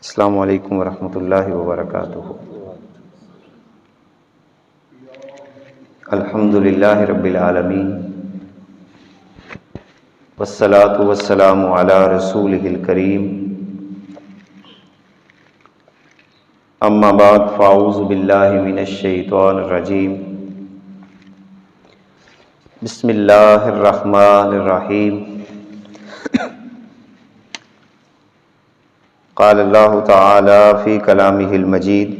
السلام علیکم ورحمۃ اللہ وبرکاتہ۔ الحمد للہ رب العالمین والصلاة والسلام علی رسولہ الکریم، اما بعد فاعوذ باللہ من الشیطان الرجیم، بسم اللہ الرحمن الرحیم۔ قال اللہ تعالی فی کلامہ المجید،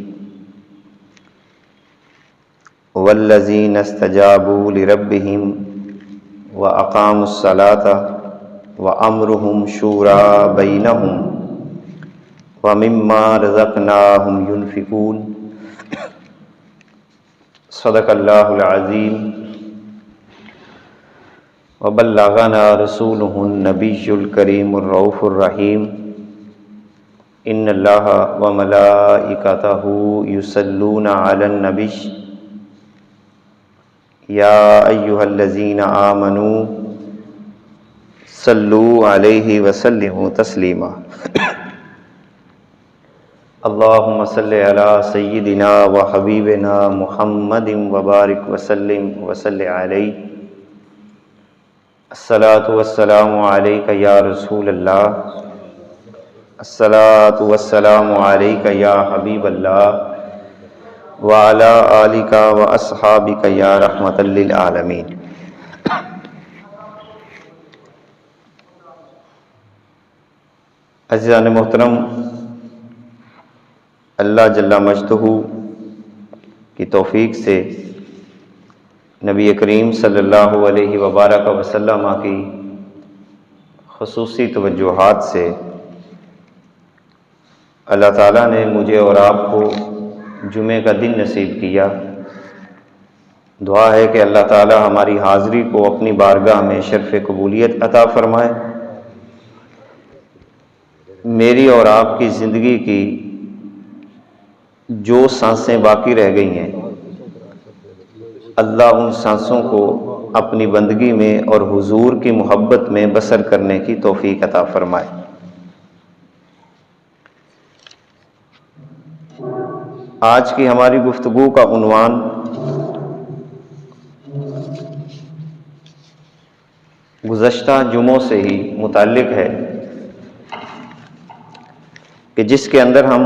والذین استجابوا لربہم واقاموا الصلاة وامرهم شورى بینہم ومما رزقناہم ينفقون۔ صدق اللہ العظیم وبلغنا رسولہ النبی الکریم الرؤوف الرحیم۔ ان اللہ وملائکتہ یصلون علی النبی یا ایہا الذین آمنوا صلوا علیہ وسلموا تسلیما۔ اللہم صلی علی سیدنا وحبیبنا محمد وبارک وسلم وصلی علیہ۔ الصلاۃ والسلام علیک یا رسول اللہ، الصلاۃ والسلام علیک یا حبیب اللہ، وعلی آلک واصحابک یا رحمۃ للعالمین۔ عزیزان محترم، اللہ جل مجدہ کی توفیق سے نبی کریم صلی اللہ علیہ وبارک وسلم کی خصوصی توجہات سے اللہ تعالیٰ نے مجھے اور آپ کو جمعے کا دن نصیب کیا۔ دعا ہے کہ اللہ تعالیٰ ہماری حاضری کو اپنی بارگاہ میں شرف قبولیت عطا فرمائے۔ میری اور آپ کی زندگی کی جو سانسیں باقی رہ گئی ہیں، اللہ ان سانسوں کو اپنی بندگی میں اور حضور کی محبت میں بسر کرنے کی توفیق عطا فرمائے۔ آج کی ہماری گفتگو کا عنوان گزشتہ جمعوں سے ہی متعلق ہے کہ جس کے اندر ہم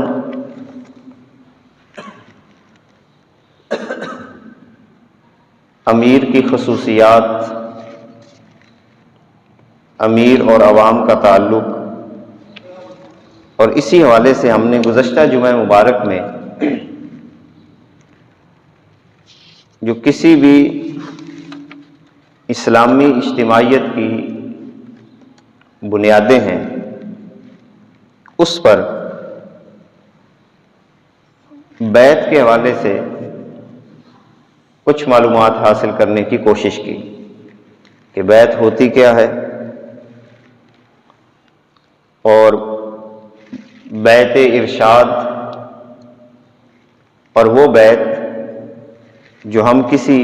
امیر کی خصوصیات، امیر اور عوام کا تعلق، اور اسی حوالے سے ہم نے گزشتہ جمعہ مبارک میں جو کسی بھی اسلامی اجتماعیت کی بنیادیں ہیں اس پر بیعت کے حوالے سے کچھ معلومات حاصل کرنے کی کوشش کی کہ بیعت ہوتی کیا ہے، اور بیعت ارشاد اور وہ بیعت جو ہم کسی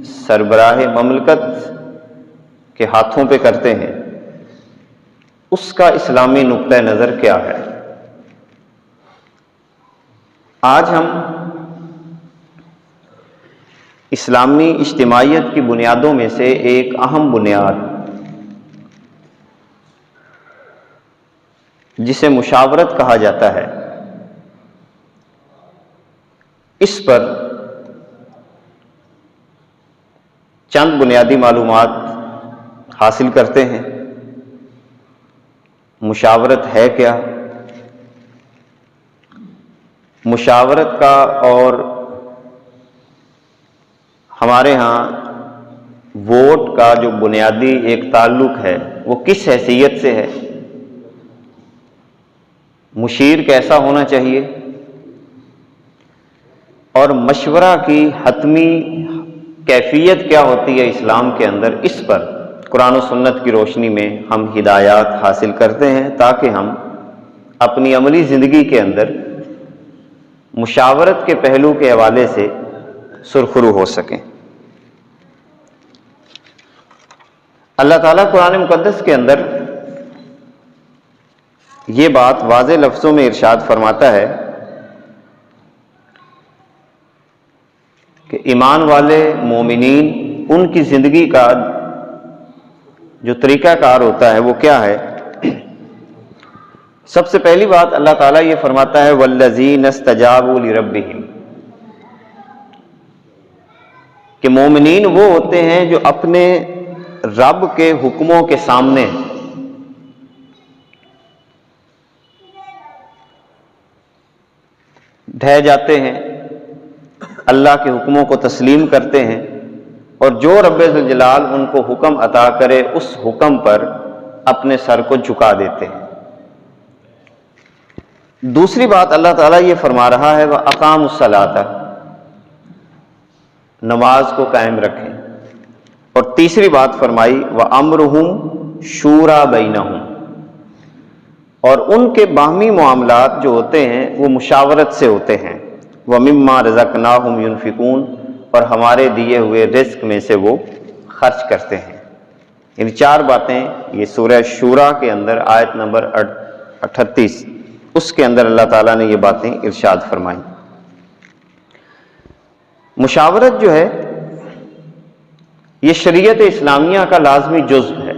سربراہ مملکت کے ہاتھوں پہ کرتے ہیں، اس کا اسلامی نقطہ نظر کیا ہے۔ آج ہم اسلامی اجتماعیت کی بنیادوں میں سے ایک اہم بنیاد جسے مشاورت کہا جاتا ہے، اس پر چند بنیادی معلومات حاصل کرتے ہیں۔ مشاورت ہے کیا؟ مشاورت کا اور ہمارے ہاں ووٹ کا جو بنیادی ایک تعلق ہے وہ کس حیثیت سے ہے؟ مشیر کیسا ہونا چاہیے؟ اور مشورہ کی حتمی کیفیت کیا ہوتی ہے اسلام کے اندر، اس پر قرآن و سنت کی روشنی میں ہم ہدایات حاصل کرتے ہیں تاکہ ہم اپنی عملی زندگی کے اندر مشاورت کے پہلو کے حوالے سے سرخرو ہو سکیں۔ اللہ تعالیٰ قرآن مقدس کے اندر یہ بات واضح لفظوں میں ارشاد فرماتا ہے کہ ایمان والے مومنین، ان کی زندگی کا جو طریقہ کار ہوتا ہے وہ کیا ہے؟ سب سے پہلی بات اللہ تعالیٰ یہ فرماتا ہے والذین استجابوا لربہم، کہ مومنین وہ ہوتے ہیں جو اپنے رب کے حکموں کے سامنے ڈھہ جاتے ہیں، اللہ کے حکموں کو تسلیم کرتے ہیں، اور جو رب ذوالجلال ان کو حکم عطا کرے اس حکم پر اپنے سر کو جھکا دیتے ہیں۔ دوسری بات اللہ تعالیٰ یہ فرما رہا ہے وَأَقَامُوا الصَّلَاةَ، نماز کو قائم رکھیں، اور تیسری بات فرمائی وَأَمْرُهُمْ شُورَىٰ بَيْنَهُمْ، اور ان کے باہمی معاملات جو ہوتے ہیں وہ مشاورت سے ہوتے ہیں، وَمِمَّا رَزَقْنَاهُمْ يُنْفِقُونَ، اور ہمارے دیے ہوئے رزق میں سے وہ خرچ کرتے ہیں۔ ان چار باتیں یہ سورہ شورا کے اندر آیت نمبر 38 اس کے اندر اللہ تعالیٰ نے یہ باتیں ارشاد فرمائیں۔ مشاورت جو ہے یہ شریعت اسلامیہ کا لازمی جزو ہے،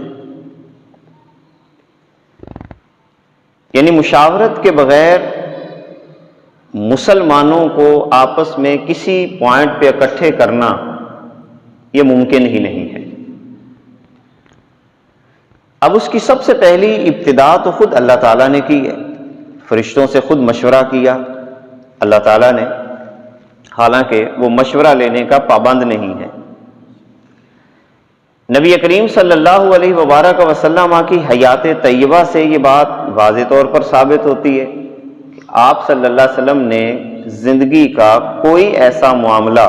یعنی مشاورت کے بغیر مسلمانوں کو آپس میں کسی پوائنٹ پہ اکٹھے کرنا یہ ممکن ہی نہیں ہے۔ اب اس کی سب سے پہلی ابتدا تو خود اللہ تعالیٰ نے کی ہے، فرشتوں سے خود مشورہ کیا اللہ تعالیٰ نے، حالانکہ وہ مشورہ لینے کا پابند نہیں ہے۔ نبی کریم صلی اللہ علیہ وبارک وسلم کی حیات طیبہ سے یہ بات واضح طور پر ثابت ہوتی ہے کہ آپ صلی اللہ علیہ وسلم نے زندگی کا کوئی ایسا معاملہ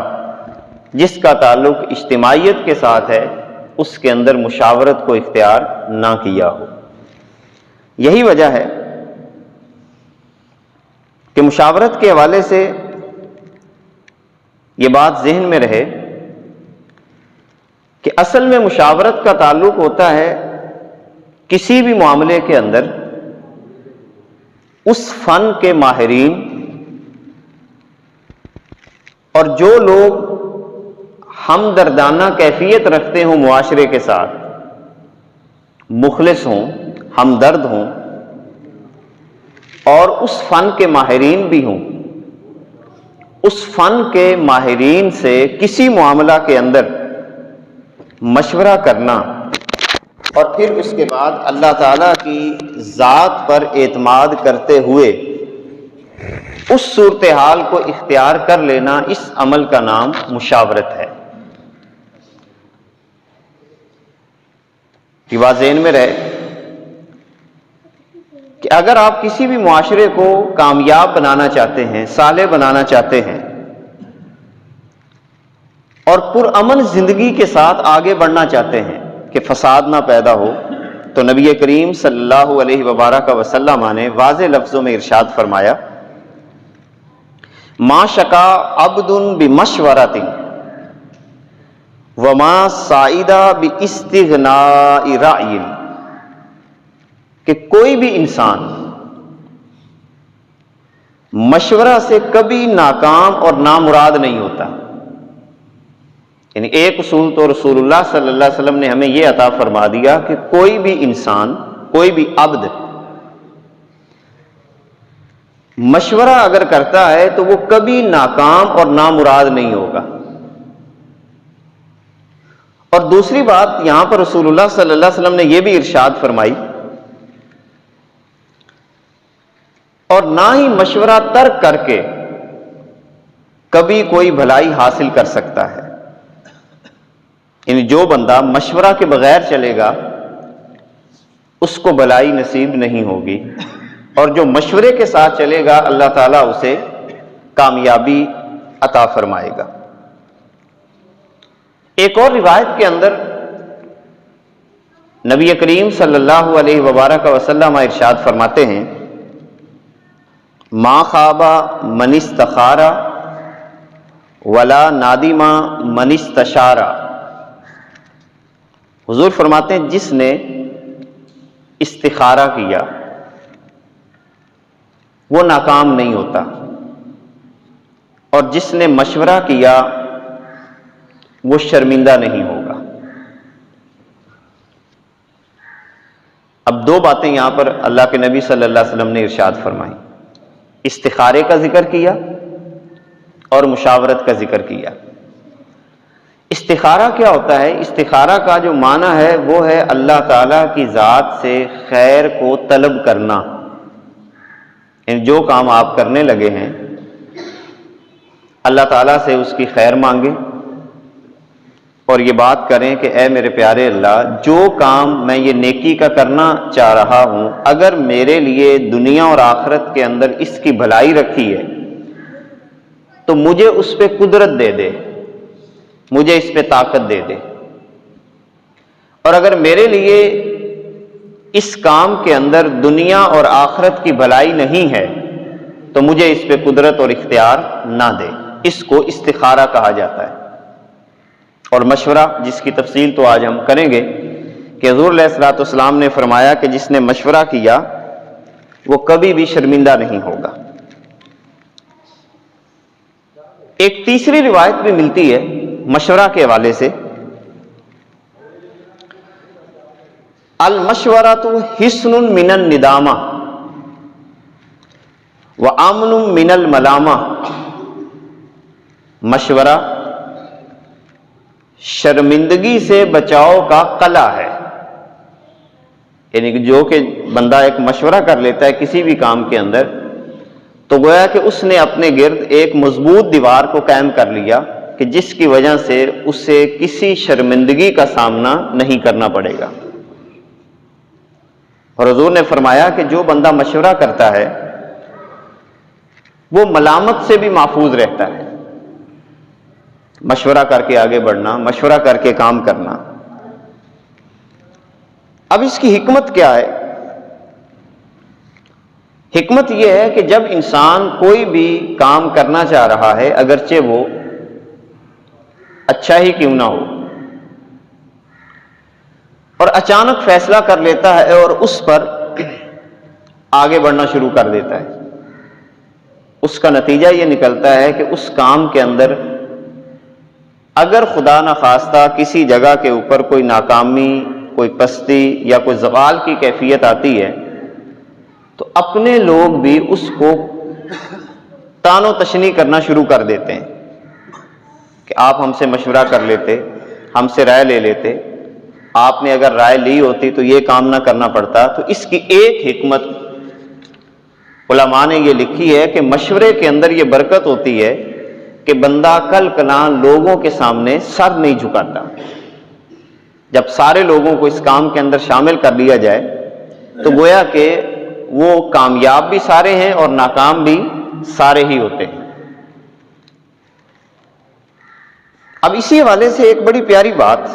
جس کا تعلق اجتماعیت کے ساتھ ہے اس کے اندر مشاورت کو اختیار نہ کیا ہو۔ یہی وجہ ہے کہ مشاورت کے حوالے سے یہ بات ذہن میں رہے کہ اصل میں مشاورت کا تعلق ہوتا ہے کسی بھی معاملے کے اندر اس فن کے ماہرین اور جو لوگ ہمدردانہ کیفیت رکھتے ہوں معاشرے کے ساتھ، مخلص ہوں، ہمدرد ہوں، اور اس فن کے ماہرین بھی ہوں، اس فن کے ماہرین سے کسی معاملہ کے اندر مشورہ کرنا اور پھر اس کے بعد اللہ تعالیٰ کی ذات پر اعتماد کرتے ہوئے اس صورتحال کو اختیار کر لینا، اس عمل کا نام مشاورت ہے۔ یہ بات ذہن میں رہے کہ اگر آپ کسی بھی معاشرے کو کامیاب بنانا چاہتے ہیں، صالح بنانا چاہتے ہیں اور پرامن زندگی کے ساتھ آگے بڑھنا چاہتے ہیں کہ فساد نہ پیدا ہو، تو نبی کریم صلی اللہ علیہ وبارک وسلم نے واضح لفظوں میں ارشاد فرمایا ما شکا عبد بمشورۃ وما سعید باستغناء رأی، کہ کوئی بھی انسان مشورہ سے کبھی ناکام اور نامراد نہیں ہوتا۔ یعنی ایک اصول تو رسول اللہ صلی اللہ علیہ وسلم نے ہمیں یہ عطا فرما دیا کہ کوئی بھی انسان، کوئی بھی عبد مشورہ اگر کرتا ہے تو وہ کبھی ناکام اور نامراد نہیں ہوگا۔ اور دوسری بات یہاں پر رسول اللہ صلی اللہ علیہ وسلم نے یہ بھی ارشاد فرمائی اور نہ ہی مشورہ ترک کر کے کبھی کوئی بھلائی حاصل کر سکتا ہے۔ یعنی جو بندہ مشورہ کے بغیر چلے گا اس کو بھلائی نصیب نہیں ہوگی، اور جو مشورے کے ساتھ چلے گا اللہ تعالیٰ اسے کامیابی عطا فرمائے گا۔ ایک اور روایت کے اندر نبی کریم صلی اللہ علیہ وبارک وسلم ارشاد فرماتے ہیں ما خاب من استخار ولا نادم من استشار، حضور فرماتے ہیں جس نے استخارہ کیا وہ ناکام نہیں ہوتا، اور جس نے مشورہ کیا وہ شرمندہ نہیں ہوگا۔ اب دو باتیں یہاں پر اللہ کے نبی صلی اللہ علیہ وسلم نے ارشاد فرمائی، استخارے کا ذکر کیا اور مشاورت کا ذکر کیا۔ استخارہ کیا ہوتا ہے؟ استخارہ کا جو معنی ہے وہ ہے اللہ تعالیٰ کی ذات سے خیر کو طلب کرنا، یعنی جو کام آپ کرنے لگے ہیں اللہ تعالیٰ سے اس کی خیر مانگیں اور یہ بات کریں کہ اے میرے پیارے اللہ، جو کام میں یہ نیکی کا کرنا چاہ رہا ہوں، اگر میرے لیے دنیا اور آخرت کے اندر اس کی بھلائی رکھی ہے تو مجھے اس پہ قدرت دے دے، مجھے اس پہ طاقت دے دے، اور اگر میرے لیے اس کام کے اندر دنیا اور آخرت کی بھلائی نہیں ہے تو مجھے اس پہ قدرت اور اختیار نہ دے۔ اس کو استخارہ کہا جاتا ہے۔ اور مشورہ، جس کی تفصیل تو آج ہم کریں گے، کہ حضور علیہ الصلوۃ والسلام نے فرمایا کہ جس نے مشورہ کیا وہ کبھی بھی شرمندہ نہیں ہوگا۔ ایک تیسری روایت بھی ملتی ہے مشورہ کے حوالے سے، المشورۃ حصن من الندامہ وامن من الملامہ۔ مشورہ شرمندگی سے بچاؤ کا قلعہ ہے، یعنی کہ جو کہ بندہ ایک مشورہ کر لیتا ہے کسی بھی کام کے اندر تو گویا کہ اس نے اپنے گرد ایک مضبوط دیوار کو قائم کر لیا کہ جس کی وجہ سے اسے کسی شرمندگی کا سامنا نہیں کرنا پڑے گا۔ اور حضور نے فرمایا کہ جو بندہ مشورہ کرتا ہے وہ ملامت سے بھی محفوظ رہتا ہے۔ مشورہ کر کے آگے بڑھنا، مشورہ کر کے کام کرنا۔ اب اس کی حکمت کیا ہے؟ حکمت یہ ہے کہ جب انسان کوئی بھی کام کرنا چاہ رہا ہے، اگرچہ وہ اچھا ہی کیوں نہ ہو، اور اچانک فیصلہ کر لیتا ہے اور اس پر آگے بڑھنا شروع کر دیتا ہے، اس کا نتیجہ یہ نکلتا ہے کہ اس کام کے اندر اگر خدا نخواستہ کسی جگہ کے اوپر کوئی ناکامی، کوئی پستی یا کوئی زوال کی کیفیت آتی ہے تو اپنے لوگ بھی اس کو طعن و تشنیع کرنا شروع کر دیتے ہیں کہ آپ ہم سے مشورہ کر لیتے، ہم سے رائے لے لیتے، آپ نے اگر رائے لی ہوتی تو یہ کام نہ کرنا پڑتا۔ تو اس کی ایک حکمت علماء نے یہ لکھی ہے کہ مشورے کے اندر یہ برکت ہوتی ہے کہ بندہ کل کلاں لوگوں کے سامنے سر نہیں جھکاتا۔ جب سارے لوگوں کو اس کام کے اندر شامل کر لیا جائے تو گویا کہ وہ کامیاب بھی سارے ہیں اور ناکام بھی سارے ہی ہوتے ہیں۔ اب اسی حوالے سے ایک بڑی پیاری بات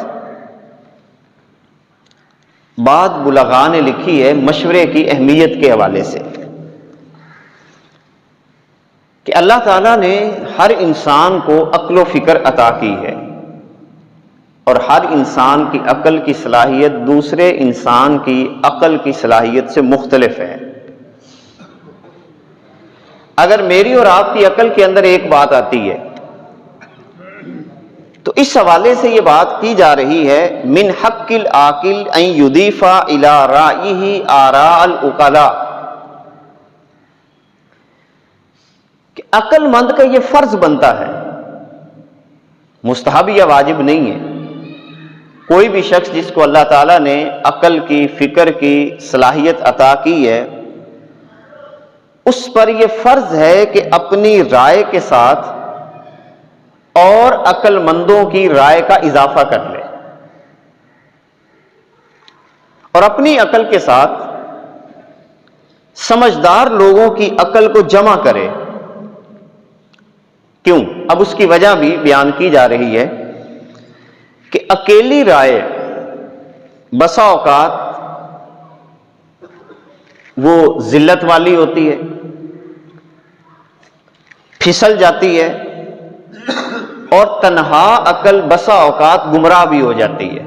بعض بلغاء نے لکھی ہے مشورے کی اہمیت کے حوالے سے، کہ اللہ تعالیٰ نے ہر انسان کو عقل و فکر عطا کی ہے، اور ہر انسان کی عقل کی صلاحیت دوسرے انسان کی عقل کی صلاحیت سے مختلف ہے۔ اگر میری اور آپ کی عقل کے اندر ایک بات آتی ہے تو اس حوالے سے یہ بات کی جا رہی ہے من حق العاقل ان یضیف الی رائیہ آراء العقلاء، کہ عقل مند کا یہ فرض بنتا ہے، مستحب یا واجب نہیں ہے۔ کوئی بھی شخص جس کو اللہ تعالیٰ نے عقل کی، فکر کی صلاحیت عطا کی ہے، اس پر یہ فرض ہے کہ اپنی رائے کے ساتھ اور عقل مندوں کی رائے کا اضافہ کر لے، اور اپنی عقل کے ساتھ سمجھدار لوگوں کی عقل کو جمع کرے۔ کیوں؟ اب اس کی وجہ بھی بیان کی جا رہی ہے کہ اکیلی رائے بسا اوقات وہ ذلت والی ہوتی ہے، پھسل جاتی ہے، اور تنہا عقل بسا اوقات گمراہ بھی ہو جاتی ہے۔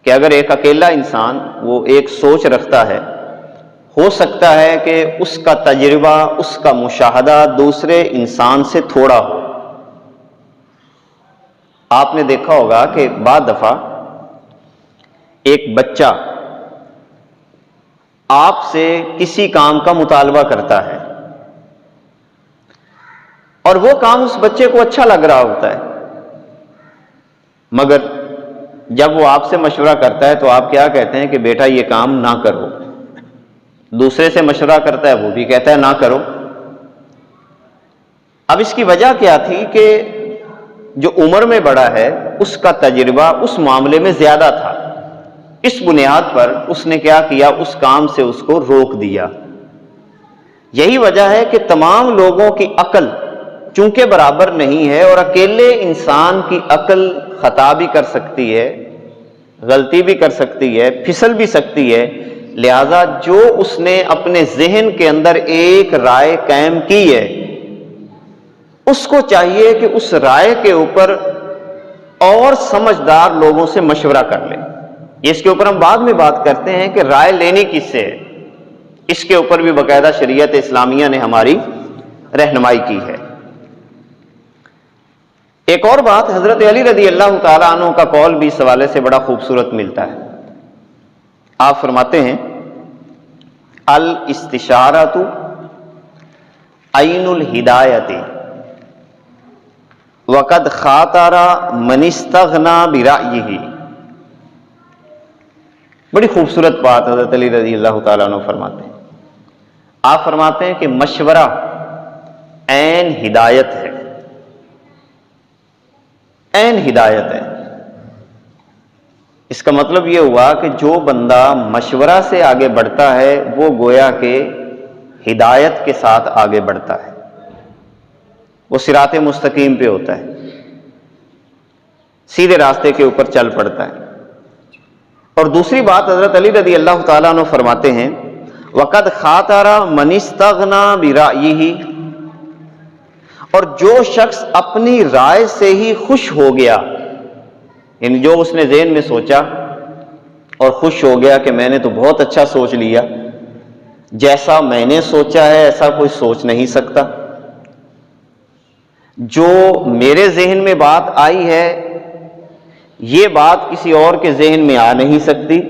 کہ اگر ایک اکیلا انسان وہ ایک سوچ رکھتا ہے، ہو سکتا ہے کہ اس کا تجربہ، اس کا مشاہدہ دوسرے انسان سے تھوڑا ہو۔ آپ نے دیکھا ہوگا کہ بعض دفعہ ایک بچہ آپ سے کسی کام کا مطالبہ کرتا ہے اور وہ کام اس بچے کو اچھا لگ رہا ہوتا ہے، مگر جب وہ آپ سے مشورہ کرتا ہے تو آپ کیا کہتے ہیں کہ بیٹا یہ کام نہ کرو۔ دوسرے سے مشورہ کرتا ہے، وہ بھی کہتا ہے نہ کرو۔ اب اس کی وجہ کیا تھی کہ جو عمر میں بڑا ہے اس کا تجربہ اس معاملے میں زیادہ تھا، اس بنیاد پر اس نے کیا کیا، اس کام سے اس کو روک دیا۔ یہی وجہ ہے کہ تمام لوگوں کی عقل چونکہ برابر نہیں ہے، اور اکیلے انسان کی عقل خطا بھی کر سکتی ہے، غلطی بھی کر سکتی ہے، پھسل بھی سکتی ہے، لہذا جو اس نے اپنے ذہن کے اندر ایک رائے قائم کی ہے، اس کو چاہیے کہ اس رائے کے اوپر اور سمجھدار لوگوں سے مشورہ کر لیں۔ اس کے اوپر ہم بعد میں بات کرتے ہیں کہ رائے لینی کس سے ہے، اس کے اوپر بھی باقاعدہ شریعت اسلامیہ نے ہماری رہنمائی کی ہے۔ ایک اور بات، حضرت علی رضی اللہ تعالیٰ عنہ کا قول بھی اس حوالے سے بڑا خوبصورت ملتا ہے۔ آپ فرماتے ہیں الاستشارۃ عین الہدایۃ وقد خاطر من استغنی برأیہ۔ بڑی خوبصورت بات حضرت علی رضی اللہ تعالیٰ عنہ فرماتے ہیں۔ آپ فرماتے ہیں کہ مشورہ عین ہدایت ہے، عین ہدایت ہے۔ اس کا مطلب یہ ہوا کہ جو بندہ مشورہ سے آگے بڑھتا ہے وہ گویا کہ ہدایت کے ساتھ آگے بڑھتا ہے، وہ صراط مستقیم پہ ہوتا ہے، سیدھے راستے کے اوپر چل پڑتا ہے۔ اور دوسری بات حضرت علی رضی اللہ تعالیٰ عنہ فرماتے ہیں وقد خاطر من استغنی برأیہ، اور جو شخص اپنی رائے سے ہی خوش ہو گیا، یعنی جو اس نے ذہن میں سوچا اور خوش ہو گیا کہ میں نے تو بہت اچھا سوچ لیا، جیسا میں نے سوچا ہے ایسا کوئی سوچ نہیں سکتا، جو میرے ذہن میں بات آئی ہے یہ بات کسی اور کے ذہن میں آ نہیں سکتی،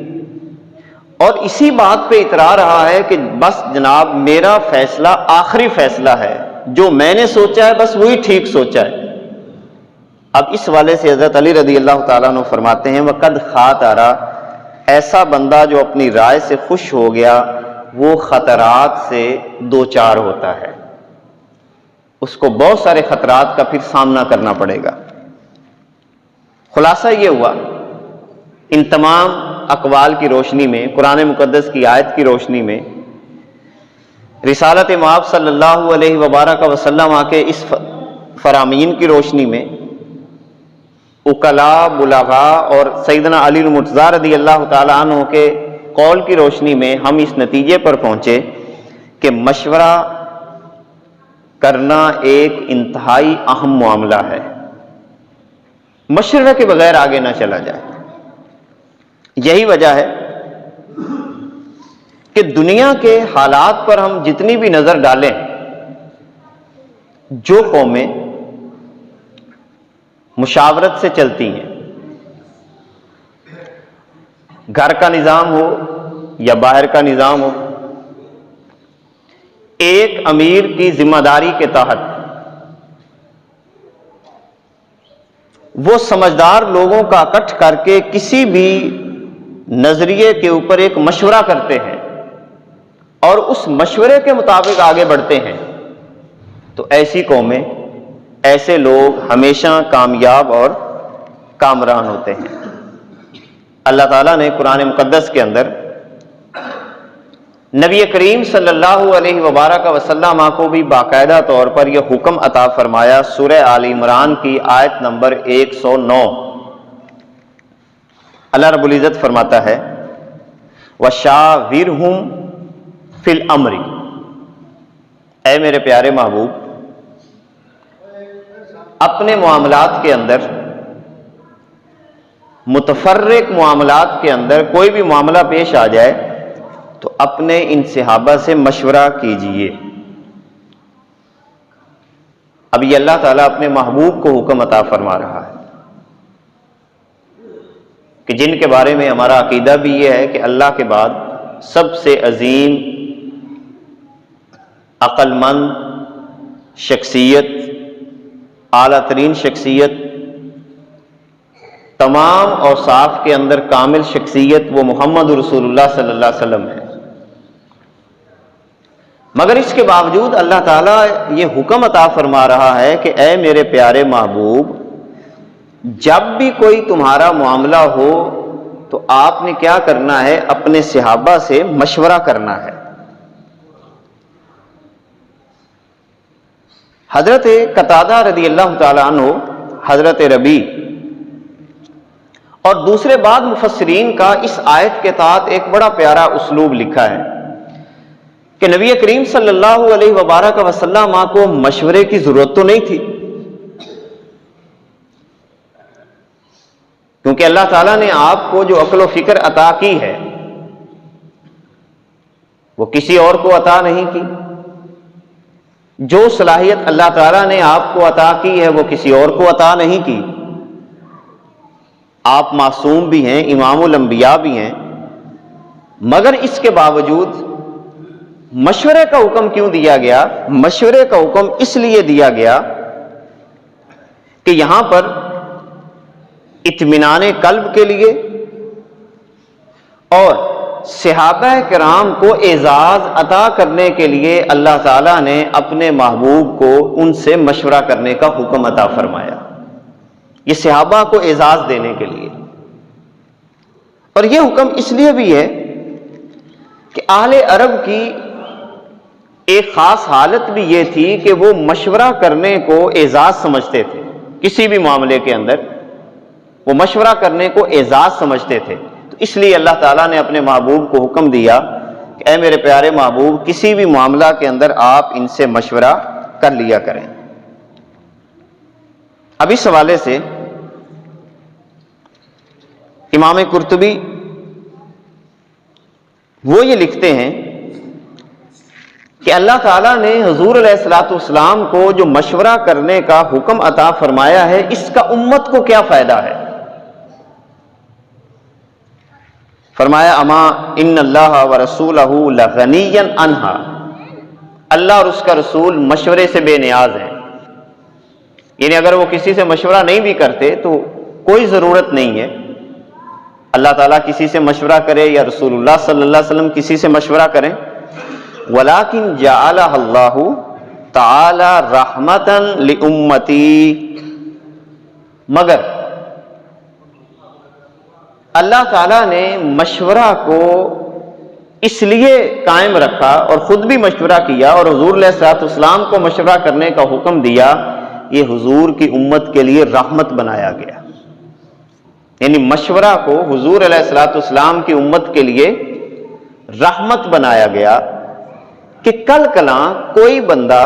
اور اسی بات پہ اترا رہا ہے کہ بس جناب میرا فیصلہ آخری فیصلہ ہے، جو میں نے سوچا ہے بس وہی ٹھیک سوچا ہے۔ اب اس والے سے حضرت علی رضی اللہ تعالیٰ عنہ فرماتے ہیں وقد خاطر، ایسا بندہ جو اپنی رائے سے خوش ہو گیا وہ خطرات سے دوچار ہوتا ہے، اس کو بہت سارے خطرات کا پھر سامنا کرنا پڑے گا۔ خلاصہ یہ ہوا ان تمام اقوال کی روشنی میں، قرآن مقدس کی آیت کی روشنی میں، رسالت مآب صلی اللہ علیہ وبارک وسلم کے اس فرامین کی روشنی میں، اکلا، بلغاء اور سیدنا علی المرتضیٰ رضی اللہ تعالیٰ عنہ کے قول کی روشنی میں ہم اس نتیجے پر پہنچے کہ مشورہ کرنا ایک انتہائی اہم معاملہ ہے، مشورے کے بغیر آگے نہ چلا جائے۔ یہی وجہ ہے کہ دنیا کے حالات پر ہم جتنی بھی نظر ڈالیں، جو قومیں مشاورت سے چلتی ہیں، گھر کا نظام ہو یا باہر کا نظام ہو، ایک امیر کی ذمہ داری کے تحت وہ سمجھدار لوگوں کا اکٹھ کر کے کسی بھی نظریے کے اوپر ایک مشورہ کرتے ہیں اور اس مشورے کے مطابق آگے بڑھتے ہیں، تو ایسی قومیں، ایسے لوگ ہمیشہ کامیاب اور کامران ہوتے ہیں۔ اللہ تعالیٰ نے قرآن مقدس کے اندر نبی کریم صلی اللہ علیہ وبارک وسلم کو بھی باقاعدہ طور پر یہ حکم عطا فرمایا۔ سورہ آل عمران کی آیت نمبر 109، اللہ رب العزت فرماتا ہے وَشَاوِرْهُمْ فِي الْأَمْرِ، اے میرے پیارے محبوب، اپنے معاملات کے اندر، متفرق معاملات کے اندر کوئی بھی معاملہ پیش آ جائے تو اپنے ان صحابہ سے مشورہ کیجئے۔ اب یہ اللہ تعالیٰ اپنے محبوب کو حکم عطا فرما رہا ہے کہ جن کے بارے میں ہمارا عقیدہ بھی یہ ہے کہ اللہ کے بعد سب سے عظیم، عقل مند شخصیت، اعلیٰ ترین شخصیت، تمام اوصاف کے اندر کامل شخصیت وہ محمد رسول اللہ صلی اللہ علیہ وسلم ہے۔ مگر اس کے باوجود اللہ تعالیٰ یہ حکم عطا فرما رہا ہے کہ اے میرے پیارے محبوب، جب بھی کوئی تمہارا معاملہ ہو تو آپ نے کیا کرنا ہے؟ اپنے صحابہ سے مشورہ کرنا ہے۔ حضرت قتادہ رضی اللہ تعالیٰ عنہ، حضرت ربیع اور دوسرے بعض مفسرین کا اس آیت کے تحت ایک بڑا پیارا اسلوب لکھا ہے کہ نبی کریم صلی اللہ علیہ وبارک وسلم کو مشورے کی ضرورت تو نہیں تھی، کیونکہ اللہ تعالیٰ نے آپ کو جو عقل و فکر عطا کی ہے وہ کسی اور کو عطا نہیں کی، جو صلاحیت اللہ تعالیٰ نے آپ کو عطا کی ہے وہ کسی اور کو عطا نہیں کی۔ آپ معصوم بھی ہیں، امام الانبیاء بھی ہیں، مگر اس کے باوجود مشورے کا حکم کیوں دیا گیا؟ مشورے کا حکم اس لیے دیا گیا کہ یہاں پر اطمینان قلب کے لیے اور صحابہ کرام کو اعزاز عطا کرنے کے لیے اللہ تعالیٰ نے اپنے محبوب کو ان سے مشورہ کرنے کا حکم عطا فرمایا، یہ صحابہ کو اعزاز دینے کے لیے۔ اور یہ حکم اس لیے بھی ہے کہ اہل عرب کی ایک خاص حالت بھی یہ تھی کہ وہ مشورہ کرنے کو اعزاز سمجھتے تھے، کسی بھی معاملے کے اندر وہ مشورہ کرنے کو اعزاز سمجھتے تھے۔ تو اس لیے اللہ تعالیٰ نے اپنے محبوب کو حکم دیا کہ اے میرے پیارے محبوب، کسی بھی معاملہ کے اندر آپ ان سے مشورہ کر لیا کریں۔ اب اس حوالے سے امام قرطبی وہ یہ لکھتے ہیں کہ اللہ تعالیٰ نے حضور علیہ الصلوۃ والسلام کو جو مشورہ کرنے کا حکم عطا فرمایا ہے، اس کا امت کو کیا فائدہ ہے؟ فرمایا اما ان اللہ ورسولہ لغنی عنہا، اللہ اور اس کا رسول مشورے سے بے نیاز ہیں، یعنی اگر وہ کسی سے مشورہ نہیں بھی کرتے تو کوئی ضرورت نہیں ہے اللہ تعالیٰ کسی سے مشورہ کرے یا رسول اللہ صلی اللہ علیہ وسلم کسی سے مشورہ کریں۔ وَلَكِنْ جَعَلَهَا اللَّهُ تَعَالَى رَحْمَةً لِأُمَّتِي، مگر اللہ تعالیٰ نے مشورہ کو اس لیے قائم رکھا اور خود بھی مشورہ کیا اور حضور علیہ الصلوۃ والسلام کو مشورہ کرنے کا حکم دیا، یہ حضور کی امت کے لیے رحمت بنایا گیا، یعنی مشورہ کو حضور علیہ الصلوۃ والسلام کی امت کے لیے رحمت بنایا گیا کہ کل کلاں کوئی بندہ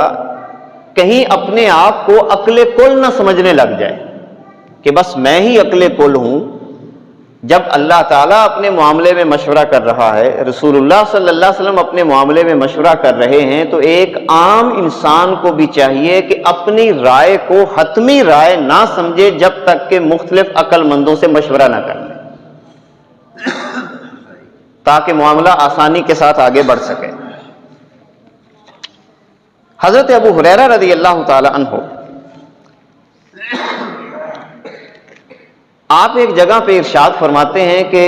کہیں اپنے آپ کو عقل کل نہ سمجھنے لگ جائے کہ بس میں ہی عقل کل ہوں۔ جب اللہ تعالیٰ اپنے معاملے میں مشورہ کر رہا ہے، رسول اللہ صلی اللہ علیہ وسلم اپنے معاملے میں مشورہ کر رہے ہیں، تو ایک عام انسان کو بھی چاہیے کہ اپنی رائے کو حتمی رائے نہ سمجھے جب تک کہ مختلف عقل مندوں سے مشورہ نہ کر لے، تاکہ معاملہ آسانی کے ساتھ آگے بڑھ سکے۔ حضرت ابو ہریرہ رضی اللہ تعالی عنہ، آپ ایک جگہ پہ ارشاد فرماتے ہیں کہ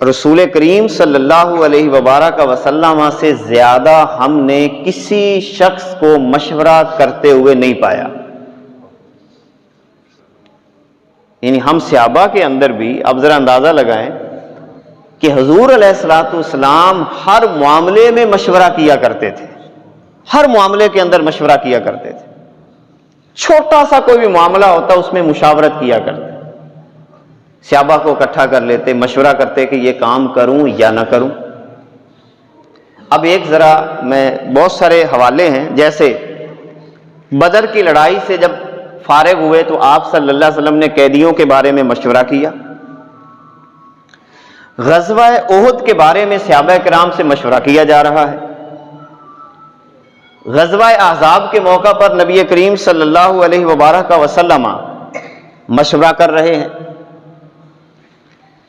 رسول کریم صلی اللہ علیہ وبارک وسلم سے زیادہ ہم نے کسی شخص کو مشورہ کرتے ہوئے نہیں پایا، یعنی ہم صحابہ کے اندر بھی اب ذرا اندازہ لگائیں کہ حضور علیہ الصلوۃ والسلام ہر معاملے میں مشورہ کیا کرتے تھے، ہر معاملے کے اندر مشورہ کیا کرتے تھے، چھوٹا سا کوئی بھی معاملہ ہوتا اس میں مشاورت کیا کرتے، صحابہ کو اکٹھا کر لیتے، مشورہ کرتے کہ یہ کام کروں یا نہ کروں۔ اب ایک ذرا میں بہت سارے حوالے ہیں، جیسے بدر کی لڑائی سے جب فارغ ہوئے تو آپ صلی اللہ علیہ وسلم نے قیدیوں کے بارے میں مشورہ کیا، غزوہ احد کے بارے میں صحابہ کرام سے مشورہ کیا جا رہا ہے، غزوہ احزاب کے موقع پر نبی کریم صلی اللہ علیہ وبارک وسلم مشورہ کر رہے ہیں،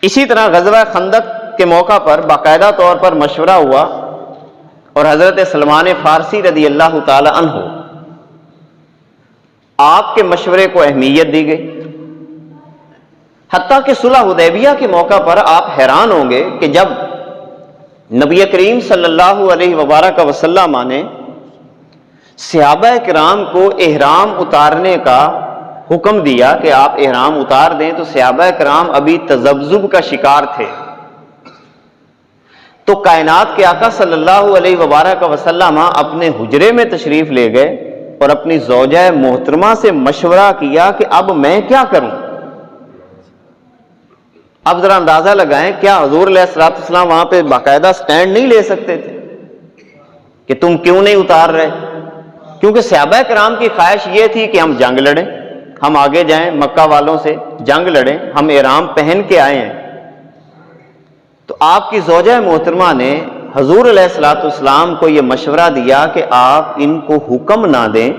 اسی طرح غزوہ خندق کے موقع پر باقاعدہ طور پر مشورہ ہوا اور حضرت سلمان فارسی رضی اللہ تعالی عنہ آپ کے مشورے کو اہمیت دی گئی۔ حتیٰ کہ صلح حدیبیہ کے موقع پر آپ حیران ہوں گے کہ جب نبی کریم صلی اللہ علیہ وبارک وسلم نے صحابہ کرام کو احرام اتارنے کا حکم دیا کہ آپ احرام اتار دیں، تو صحابہ کرام ابھی تذبذب کا شکار تھے، تو کائنات کے آقا صلی اللہ علیہ وبارک وسلم اپنے حجرے میں تشریف لے گئے اور اپنی زوجہ محترمہ سے مشورہ کیا کہ اب میں کیا کروں۔ اب ذرا اندازہ لگائیں، کیا حضور علیہ الصلوۃ والسلام وہاں پہ باقاعدہ سٹینڈ نہیں لے سکتے تھے کہ تم کیوں نہیں اتار رہے؟ کیونکہ صحابہ کرام کی خواہش یہ تھی کہ ہم جنگ لڑیں، ہم آگے جائیں، مکہ والوں سے جنگ لڑیں، ہم احرام پہن کے آئے ہیں۔ تو آپ کی زوجہ محترمہ نے حضور علیہ الصلوۃ والسلام کو یہ مشورہ دیا کہ آپ ان کو حکم نہ دیں۔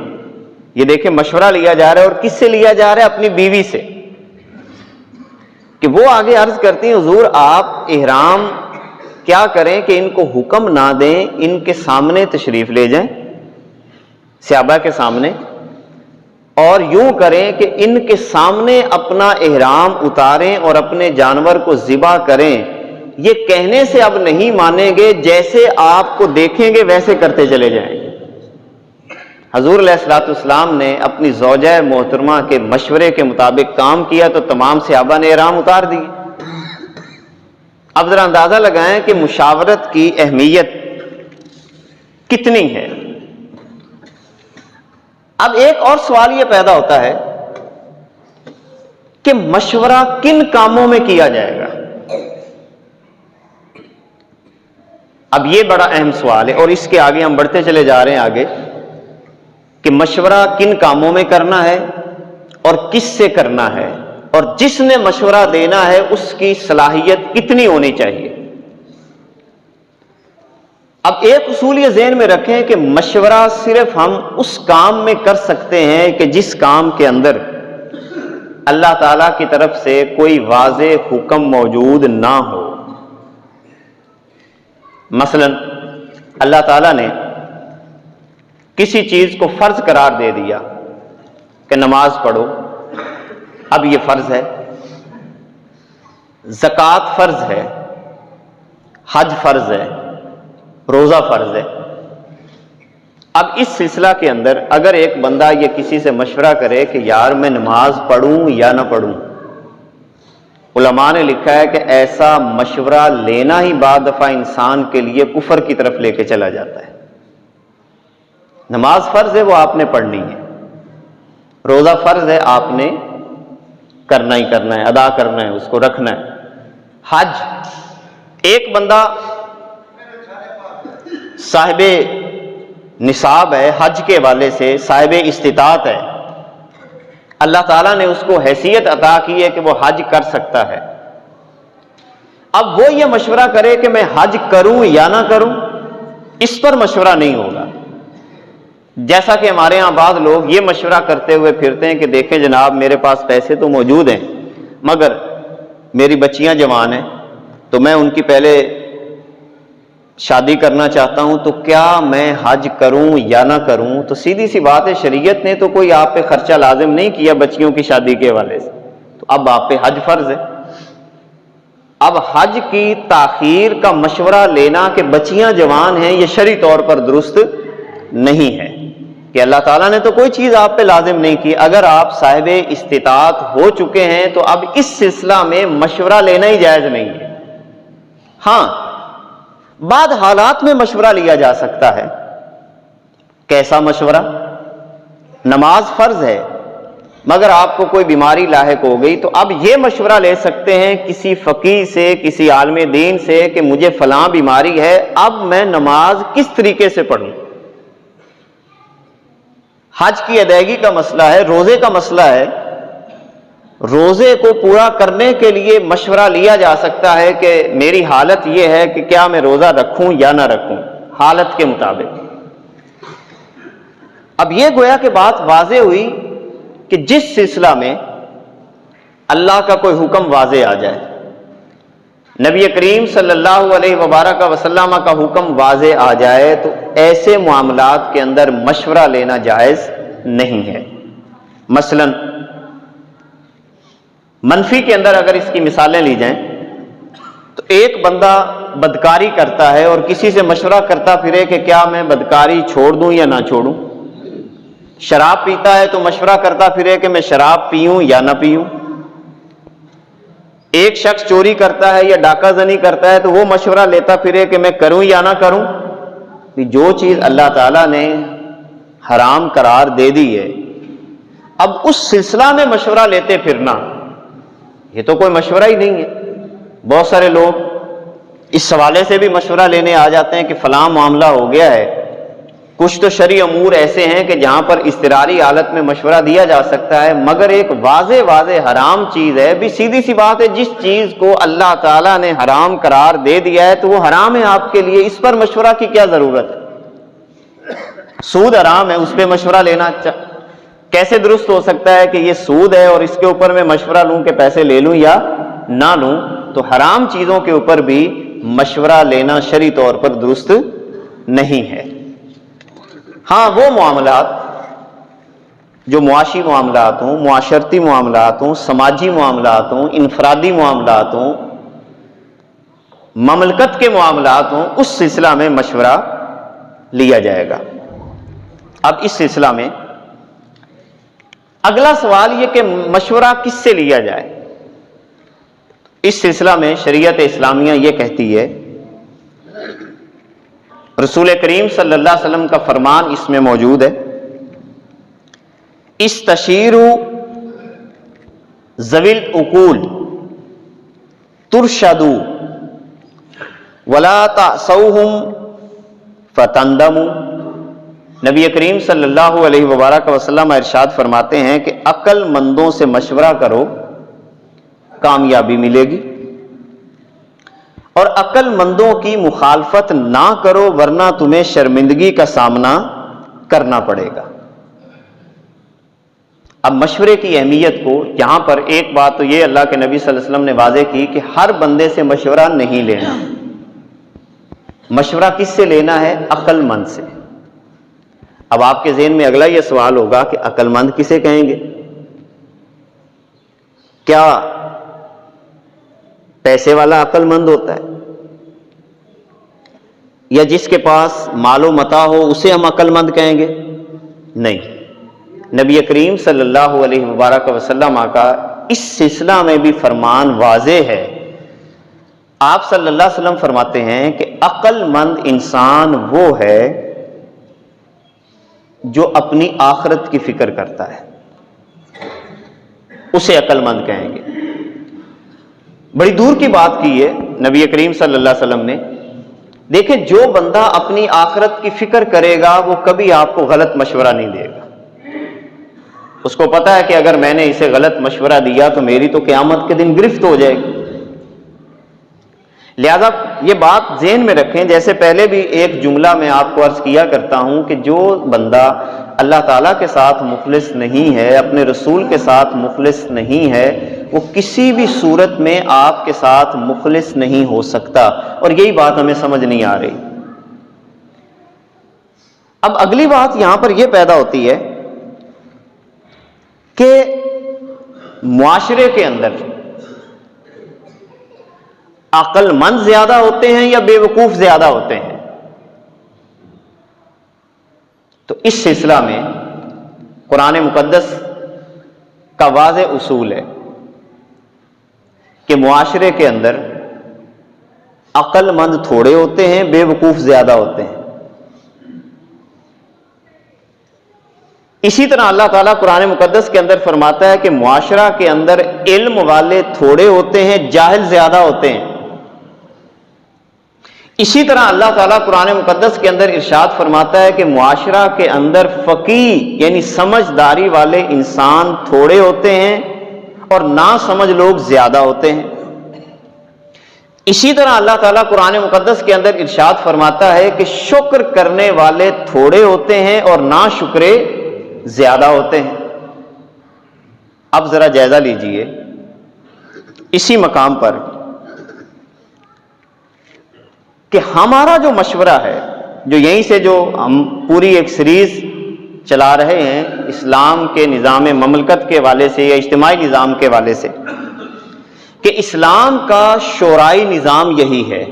یہ دیکھیں مشورہ لیا جا رہا ہے، اور کس سے لیا جا رہا ہے؟ اپنی بیوی سے، کہ وہ آگے عرض کرتی ہیں حضور آپ احرام کیا کریں کہ ان کو حکم نہ دیں، ان کے سامنے تشریف لے جائیں، صحابہ کے سامنے، اور یوں کریں کہ ان کے سامنے اپنا احرام اتاریں اور اپنے جانور کو ذبح کریں۔ یہ کہنے سے اب نہیں مانیں گے، جیسے آپ کو دیکھیں گے ویسے کرتے چلے جائیں گے۔ حضور علیہ الصلوۃ والسلام نے اپنی زوجہ محترمہ کے مشورے کے مطابق کام کیا تو تمام صحابہ نے احرام اتار دیے۔ اب ذرا اندازہ لگائیں کہ مشاورت کی اہمیت کتنی ہے۔ اب ایک اور سوال یہ پیدا ہوتا ہے کہ مشورہ کن کاموں میں کیا جائے گا؟ اب یہ بڑا اہم سوال ہے، اور اس کے آگے ہم بڑھتے چلے جا رہے ہیں آگے کہ مشورہ کن کاموں میں کرنا ہے اور کس سے کرنا ہے، اور جس نے مشورہ دینا ہے اس کی صلاحیت کتنی ہونی چاہیے۔ اب ایک اصول یہ ذہن میں رکھیں کہ مشورہ صرف ہم اس کام میں کر سکتے ہیں کہ جس کام کے اندر اللہ تعالیٰ کی طرف سے کوئی واضح حکم موجود نہ ہو۔ مثلا اللہ تعالیٰ نے کسی چیز کو فرض قرار دے دیا کہ نماز پڑھو، اب یہ فرض ہے، زکوٰۃ فرض ہے، حج فرض ہے، روزہ فرض ہے۔ اب اس سلسلہ کے اندر اگر ایک بندہ یہ کسی سے مشورہ کرے کہ یار میں نماز پڑھوں یا نہ پڑھوں، علماء نے لکھا ہے کہ ایسا مشورہ لینا ہی بعض دفعہ انسان کے لیے کفر کی طرف لے کے چلا جاتا ہے۔ نماز فرض ہے، وہ آپ نے پڑھنی ہے، روزہ فرض ہے، آپ نے کرنا ہی کرنا ہے، ادا کرنا ہے، اس کو رکھنا ہے۔ حج، ایک بندہ صاحب نصاب ہے، حج کے حوالے سے صاحب استطاعت ہے، اللہ تعالیٰ نے اس کو حیثیت عطا کی ہے کہ وہ حج کر سکتا ہے۔ اب وہ یہ مشورہ کرے کہ میں حج کروں یا نہ کروں، اس پر مشورہ نہیں ہوگا۔ جیسا کہ ہمارے ہاں بعض لوگ یہ مشورہ کرتے ہوئے پھرتے ہیں کہ دیکھیں جناب میرے پاس پیسے تو موجود ہیں، مگر میری بچیاں جوان ہیں، تو میں ان کی پہلے شادی کرنا چاہتا ہوں، تو کیا میں حج کروں یا نہ کروں؟ تو سیدھی سی بات ہے، شریعت نے تو کوئی آپ پہ خرچہ لازم نہیں کیا بچیوں کی شادی کے حوالے سے، تو اب آپ پہ حج فرض ہے۔ اب حج کی تاخیر کا مشورہ لینا کہ بچیاں جوان ہیں، یہ شرعی طور پر درست نہیں ہے، کہ اللہ تعالیٰ نے تو کوئی چیز آپ پہ لازم نہیں کی۔ اگر آپ صاحب استطاعت ہو چکے ہیں تو اب اس سلسلہ میں مشورہ لینا ہی جائز نہیں ہے۔ ہاں، بعض حالات میں مشورہ لیا جا سکتا ہے۔ کیسا مشورہ؟ نماز فرض ہے مگر آپ کو کوئی بیماری لاحق ہو گئی، تو اب یہ مشورہ لے سکتے ہیں کسی فقیہ سے، کسی عالم دین سے کہ مجھے فلاں بیماری ہے، اب میں نماز کس طریقے سے پڑھوں۔ حج کی ادائیگی کا مسئلہ ہے، روزے کا مسئلہ ہے، روزے کو پورا کرنے کے لیے مشورہ لیا جا سکتا ہے کہ میری حالت یہ ہے کہ کیا میں روزہ رکھوں یا نہ رکھوں، حالت کے مطابق۔ اب یہ گویا کہ بات واضح ہوئی کہ جس سلسلہ میں اللہ کا کوئی حکم واضح آ جائے، نبی کریم صلی اللہ علیہ وبارک وسلم کا حکم واضح آ جائے، تو ایسے معاملات کے اندر مشورہ لینا جائز نہیں ہے۔ مثلا منفی کے اندر اگر اس کی مثالیں لی جائیں تو ایک بندہ بدکاری کرتا ہے اور کسی سے مشورہ کرتا پھرے کہ کیا میں بدکاری چھوڑ دوں یا نہ چھوڑوں، شراب پیتا ہے تو مشورہ کرتا پھرے کہ میں شراب پیوں یا نہ پیوں، ایک شخص چوری کرتا ہے یا ڈاکہ زنی کرتا ہے تو وہ مشورہ لیتا پھرے کہ میں کروں یا نہ کروں۔ جو چیز اللہ تعالیٰ نے حرام قرار دے دی ہے، اب اس سلسلہ میں مشورہ لیتے پھرنا یہ تو کوئی مشورہ ہی نہیں ہے۔ بہت سارے لوگ اس حوالے سے بھی مشورہ لینے آ جاتے ہیں کہ فلاں معاملہ ہو گیا ہے۔ کچھ تو شرعی امور ایسے ہیں کہ جہاں پر اضطراری حالت میں مشورہ دیا جا سکتا ہے، مگر ایک واضح حرام چیز ہے، بھی سیدھی سی بات ہے، جس چیز کو اللہ تعالیٰ نے حرام قرار دے دیا ہے تو وہ حرام ہے آپ کے لیے، اس پر مشورہ کی کیا ضرورت ہے؟ سود حرام ہے، اس پہ مشورہ لینا کیسے درست ہو سکتا ہے کہ یہ سود ہے اور اس کے اوپر میں مشورہ لوں کہ پیسے لے لوں یا نہ لوں؟ تو حرام چیزوں کے اوپر بھی مشورہ لینا شرعی طور پر درست نہیں ہے۔ ہاں وہ معاملات جو معاشی معاملات ہوں، معاشرتی معاملات ہوں، سماجی معاملات ہوں، انفرادی معاملات ہوں، مملکت کے معاملات ہوں، اس سلسلہ میں مشورہ لیا جائے گا۔ اب اس سلسلہ میں اگلا سوال یہ کہ مشورہ کس سے لیا جائے؟ اس سلسلہ میں شریعت اسلامیہ یہ کہتی ہے، رسول کریم صلی اللہ علیہ وسلم کا فرمان اس میں موجود ہے، استشیروا ذوی العقول ترشدوا ولا تعصوهم فتندموا۔ نبی کریم صلی اللہ علیہ وبارک وسلم ارشاد فرماتے ہیں کہ عقل مندوں سے مشورہ کرو، کامیابی ملے گی، اور عقل مندوں کی مخالفت نہ کرو ورنہ تمہیں شرمندگی کا سامنا کرنا پڑے گا۔ اب مشورے کی اہمیت کو یہاں پر ایک بات تو یہ اللہ کے نبی صلی اللہ علیہ وسلم نے واضح کی کہ ہر بندے سے مشورہ نہیں لینا۔ مشورہ کس سے لینا ہے؟ عقل مند سے۔ اب آپ کے ذہن میں اگلا یہ سوال ہوگا کہ عقل مند کسے کہیں گے؟ کیا پیسے والا عقل مند ہوتا ہے، یا جس کے پاس مال و متاع ہو اسے ہم عقل مند کہیں گے؟ نہیں، نبی کریم صلی اللہ علیہ وبارک وسلم کا اس سلسلہ میں بھی فرمان واضح ہے۔ آپ صلی اللہ علیہ وسلم فرماتے ہیں کہ عقل مند انسان وہ ہے جو اپنی آخرت کی فکر کرتا ہے، اسے عقل مند کہیں گے۔ بڑی دور کی بات کی ہے نبی کریم صلی اللہ علیہ وسلم نے۔ دیکھیں، جو بندہ اپنی آخرت کی فکر کرے گا وہ کبھی آپ کو غلط مشورہ نہیں دے گا۔ اس کو پتا ہے کہ اگر میں نے اسے غلط مشورہ دیا تو میری تو قیامت کے دن گرفت ہو جائے گی۔ لہذا یہ بات ذہن میں رکھیں، جیسے پہلے بھی ایک جملہ میں آپ کو عرض کیا کرتا ہوں کہ جو بندہ اللہ تعالیٰ کے ساتھ مخلص نہیں ہے، اپنے رسول کے ساتھ مخلص نہیں ہے، وہ کسی بھی صورت میں آپ کے ساتھ مخلص نہیں ہو سکتا، اور یہی بات ہمیں سمجھ نہیں آ رہی۔ اب اگلی بات یہاں پر یہ پیدا ہوتی ہے کہ معاشرے کے اندر عقل مند زیادہ ہوتے ہیں یا بے وقوف زیادہ ہوتے ہیں؟ تو اس سلسلہ میں قرآن مقدس کا واضح اصول ہے کہ معاشرے کے اندر عقل مند تھوڑے ہوتے ہیں، بے وقوف زیادہ ہوتے ہیں۔ اسی طرح اللہ تعالیٰ قرآن مقدس کے اندر فرماتا ہے کہ معاشرہ کے اندر علم والے تھوڑے ہوتے ہیں، جاہل زیادہ ہوتے ہیں۔ اسی طرح اللہ تعالیٰ قرآن مقدس کے اندر ارشاد فرماتا ہے کہ معاشرہ کے اندر فقیہ یعنی سمجھداری والے انسان تھوڑے ہوتے ہیں، اور ناسمجھ لوگ زیادہ ہوتے ہیں۔ اسی طرح اللہ تعالیٰ قرآن مقدس کے اندر ارشاد فرماتا ہے کہ شکر کرنے والے تھوڑے ہوتے ہیں اور ناشکرے زیادہ ہوتے ہیں۔ اب ذرا جائزہ لیجئے اسی مقام پر کہ ہمارا جو مشورہ ہے، جو یہیں سے جو ہم پوری ایک سیریز چلا رہے ہیں اسلام کے نظام مملکت کے حوالے سے یا اجتماعی نظام کے حوالے سے، کہ اسلام کا شورائی نظام یہی ہے،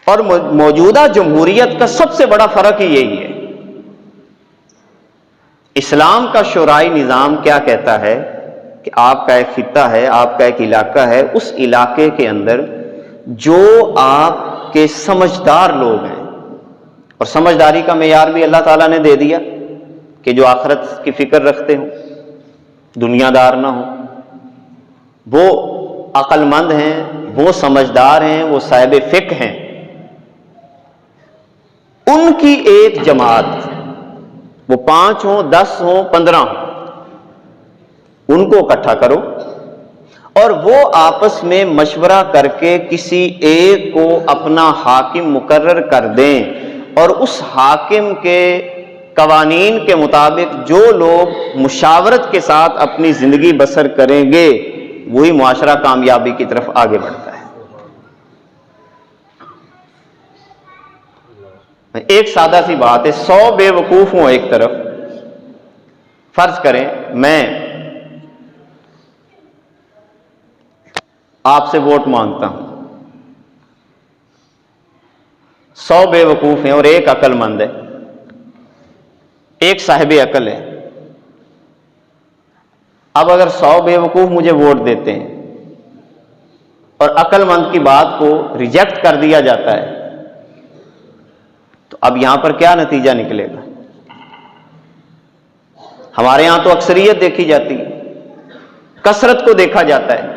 اور موجودہ جمہوریت کا سب سے بڑا فرق ہی یہی ہے۔ اسلام کا شورائی نظام کیا کہتا ہے کہ آپ کا ایک خطہ ہے، آپ کا ایک علاقہ ہے، اس علاقے کے اندر جو آپ کے سمجھدار لوگ ہیں، اور سمجھداری کا معیار بھی اللہ تعالیٰ نے دے دیا کہ جو آخرت کی فکر رکھتے ہوں، دنیا دار نہ ہوں، وہ عقل مند ہیں، وہ سمجھدار ہیں، وہ صاحب فقہ ہیں، ان کی ایک جماعت، وہ 5 ہوں، 10 ہوں، 15 ہوں، ان کو اکٹھا کرو اور وہ آپس میں مشورہ کر کے کسی ایک کو اپنا حاکم مقرر کر دیں، اور اس حاکم کے قوانین کے مطابق جو لوگ مشاورت کے ساتھ اپنی زندگی بسر کریں گے وہی معاشرہ کامیابی کی طرف آگے بڑھتا ہے۔ ایک سادہ سی بات ہے، 100 بے وقوف ہوں ایک طرف، فرض کریں میں آپ سے ووٹ مانگتا ہوں، 100 بے وقوف ہیں اور ایک عقل مند ہے، ایک صاحب عقل ہے۔ اب اگر 100 بے وقوف مجھے ووٹ دیتے ہیں اور عقل مند کی بات کو ریجیکٹ کر دیا جاتا ہے، تو اب یہاں پر کیا نتیجہ نکلے گا؟ ہمارے یہاں تو اکثریت دیکھی جاتی ہے، کثرت کو دیکھا جاتا ہے،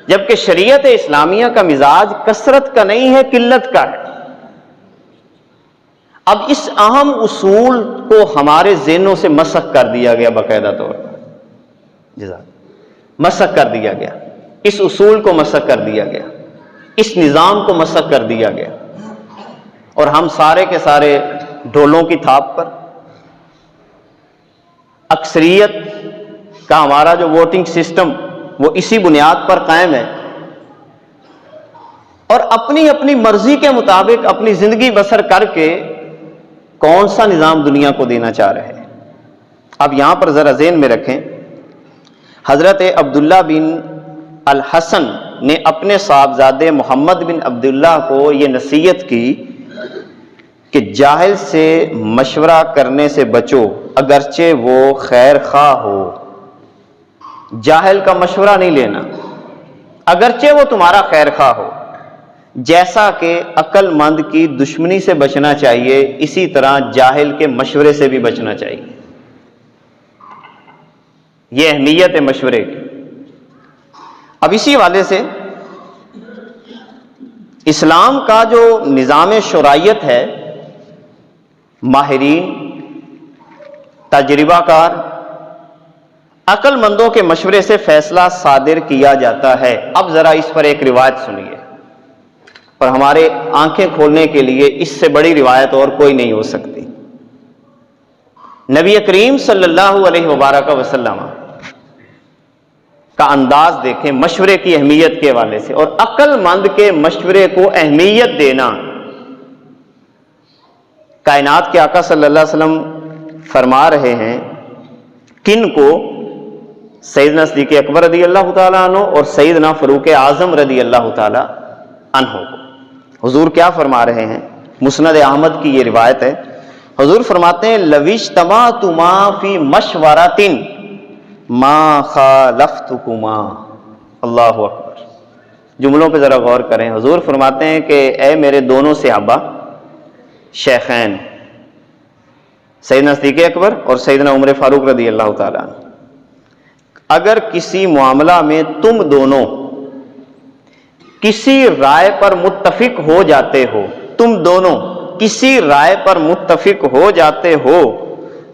جبکہ شریعت اسلامیہ کا مزاج کثرت کا نہیں ہے، قلت کا ہے۔ اب اس اہم اصول کو ہمارے ذہنوں سے مسخ کر دیا گیا، باقاعدہ طور پر مسخ کر دیا گیا، اس اصول کو مسخ کر دیا گیا، اس نظام کو مسخ کر دیا گیا، اور ہم سارے کے سارے ڈھولوں کی تھاپ پر اکثریت کا ہمارا جو ووٹنگ سسٹم وہ اسی بنیاد پر قائم ہے، اور اپنی اپنی مرضی کے مطابق اپنی زندگی بسر کر کے کون سا نظام دنیا کو دینا چاہ رہے ہیں۔ اب یہاں پر ذرا ذہن میں رکھیں، حضرت عبداللہ بن الحسن نے اپنے صاحبزادے محمد بن عبداللہ کو یہ نصیحت کی کہ جاہل سے مشورہ کرنے سے بچو، اگرچہ وہ خیر خواہ ہو۔ جاہل کا مشورہ نہیں لینا، اگرچہ وہ تمہارا خیر خواہ ہو۔ جیسا کہ عقل مند کی دشمنی سے بچنا چاہیے، اسی طرح جاہل کے مشورے سے بھی بچنا چاہیے۔ یہ اہمیت ہے مشورے کی۔ اب اسی حوالے سے اسلام کا جو نظام شرعیت ہے، ماہرین، تجربہ کار، عقل مندوں کے مشورے سے فیصلہ صادر کیا جاتا ہے۔ اب ذرا اس پر ایک روایت سنیے، اور ہمارے آنکھیں کھولنے کے لیے اس سے بڑی روایت اور کوئی نہیں ہو سکتی۔ نبی کریم صلی اللہ علیہ وبارک وسلم کا انداز دیکھیں مشورے کی اہمیت کے حوالے سے، اور عقل مند کے مشورے کو اہمیت دینا۔ کائنات کے آقا صلی اللہ علیہ وسلم فرما رہے ہیں کن کو؟ سیدنا صدیق اکبر رضی اللہ تعالیٰ عنہ اور سیدنا فاروق اعظم رضی اللہ تعالیٰ عنہ کو۔ حضور کیا فرما رہے ہیں؟ مسند احمد کی یہ روایت ہے، حضور فرماتے ہیں لَوِ اجْتَمَعْتُمَا فِي مَشْوَرَةٍ مَا خَالَفْتُكُمَا۔ اللہ اکبر، جملوں پہ ذرا غور کریں۔ حضور فرماتے ہیں کہ اے میرے دونوں صحابہ شیخین، سیدنا صدیق اکبر اور سیدنا عمر فاروق رضی اللہ تعالیٰ عنہ، اگر کسی معاملہ میں تم دونوں کسی رائے پر متفق ہو جاتے ہو، تم دونوں کسی رائے پر متفق ہو جاتے ہو،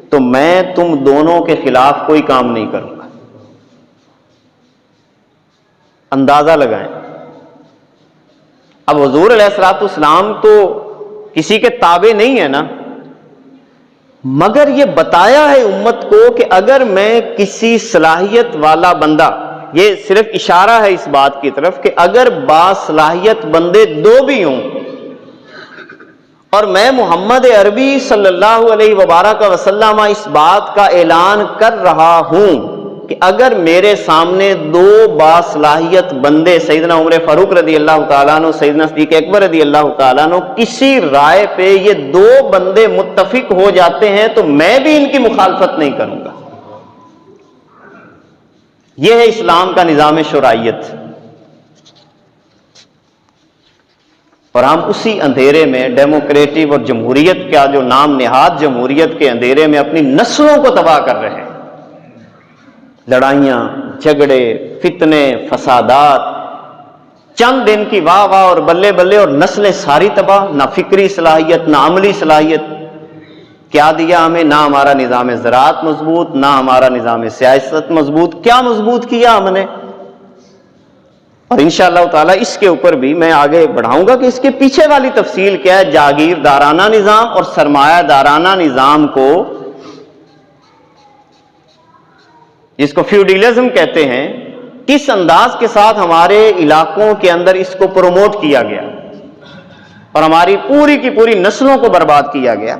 تو میں تم دونوں کے خلاف کوئی کام نہیں کروں گا۔ اندازہ لگائیں. اب حضور علیہ الصلوۃ والسلام تو کسی کے تابع نہیں ہے نا، مگر یہ بتایا ہے امت کو کہ اگر میں کسی صلاحیت والا بندہ، یہ صرف اشارہ ہے اس بات کی طرف کہ اگر باصلاحیت بندے دو بھی ہوں اور میں محمد عربی صلی اللہ علیہ وبارک وسلم اس بات کا اعلان کر رہا ہوں کہ اگر میرے سامنے دو باصلاحیت بندے سیدنا عمر فاروق رضی اللہ تعالیٰ عنہ، سیدنا صدیق اکبر رضی اللہ تعالیٰ عنہ، کسی رائے پہ یہ دو بندے متفق ہو جاتے ہیں تو میں بھی ان کی مخالفت نہیں کروں گا. یہ ہے اسلام کا نظام شرعیت. اور ہم اسی اندھیرے میں ڈیموکریٹک اور جمہوریت کا جو نام نہاد جمہوریت کے اندھیرے میں اپنی نسلوں کو تباہ کر رہے ہیں. لڑائیاں، جھگڑے، فتنے، فسادات، چند دن کی واہ واہ اور بلے بلے اور نسلیں ساری تباہ. نہ فکری صلاحیت، نہ عملی صلاحیت. کیا دیا ہمیں؟ نہ ہمارا نظام زراعت مضبوط، نہ ہمارا نظام سیاست مضبوط. کیا مضبوط کیا ہم نے؟ اور انشاءاللہ تعالیٰ اس کے اوپر بھی میں آگے بڑھاؤں گا کہ اس کے پیچھے والی تفصیل کیا ہے. جاگیردارانہ نظام اور سرمایہ دارانہ نظام کو، جس کو فیوڈلزم کہتے ہیں، کس انداز کے ساتھ ہمارے علاقوں کے اندر اس کو پروموٹ کیا گیا اور ہماری پوری کی پوری نسلوں کو برباد کیا گیا.